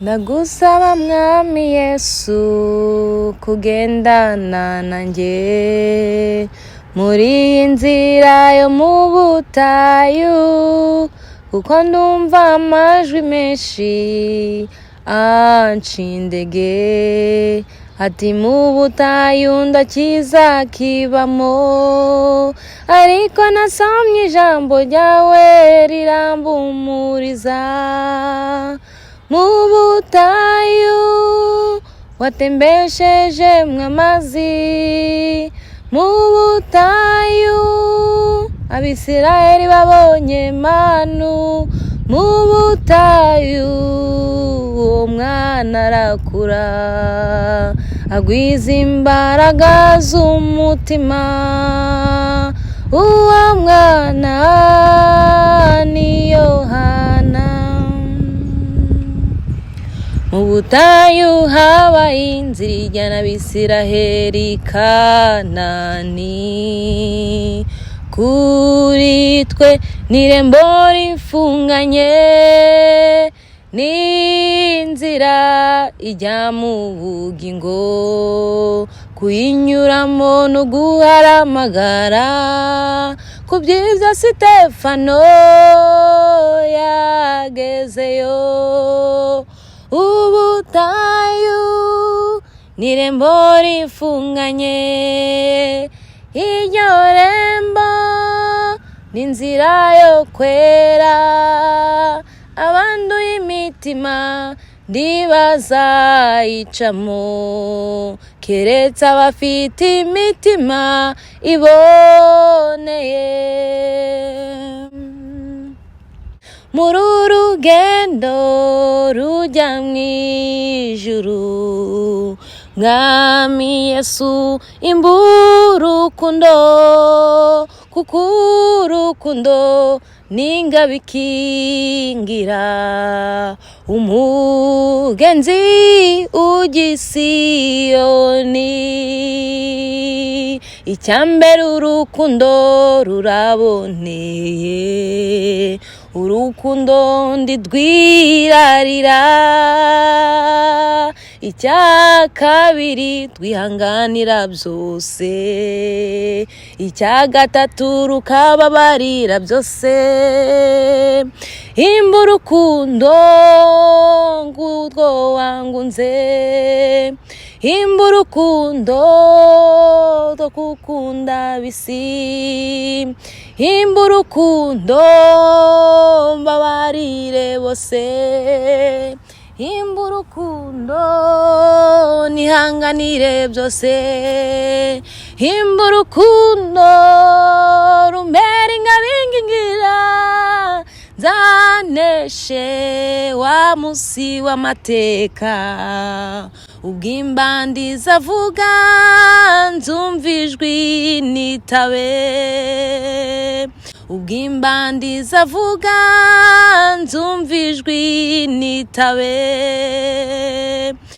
Ndagusaba mwami Yesu kugendana nanjye muri iyi nzira yo mu butayu, kuko ndumva amajwi menshi anca intege, ati mu butayu ndakizakibamo, ariko nasomye ijambo ryawe rirampumuriza. Mu butayu watembesheje amazi, mu butayu Abisirayeli babonye manu, mu butayu uwo mwana arakura agwiza imbaraga z'umutima. Uwo mwana ni Yohana. Mu butayu habaye inzira ijyana Abisiraheli Kanani, kuri twe n'irembo rifunganye, n'inzira ijya mu bugingo, kuyinyuramo no guharamagara. Ku byiza Sitefano yagezeyo. Ubutayu n'irembo rifunganye, iryo rembo n'inzira yo kwera, abanduye imitima ntibazayicamo, keretse abafite imitima iboneye. Muri urugendo rujya mu ijuru, mwami Yesu imbura urukundo, kuko urukundo n'ingabo ikingira umugenzi ujya i Siyoni. Icyambere urukundo ruraboneye, urukundo ndidwirarira. Icya kabiri twihanganira byose, icya gatatu rukababarira byose. Imba urukundo ngurwo wangunze, imba urukundo rwo gukunda bisi, imba urukundo mbabarire bose, imba urukundo nihanganire byose, imba urukundo rumbera ingabingingira, nzaneshe wa musi w'amateka. Ubw'imbandi zavuga nzumva ijwi nitabe, ubw'imbandi zavuga nzumva ijwi nitabe.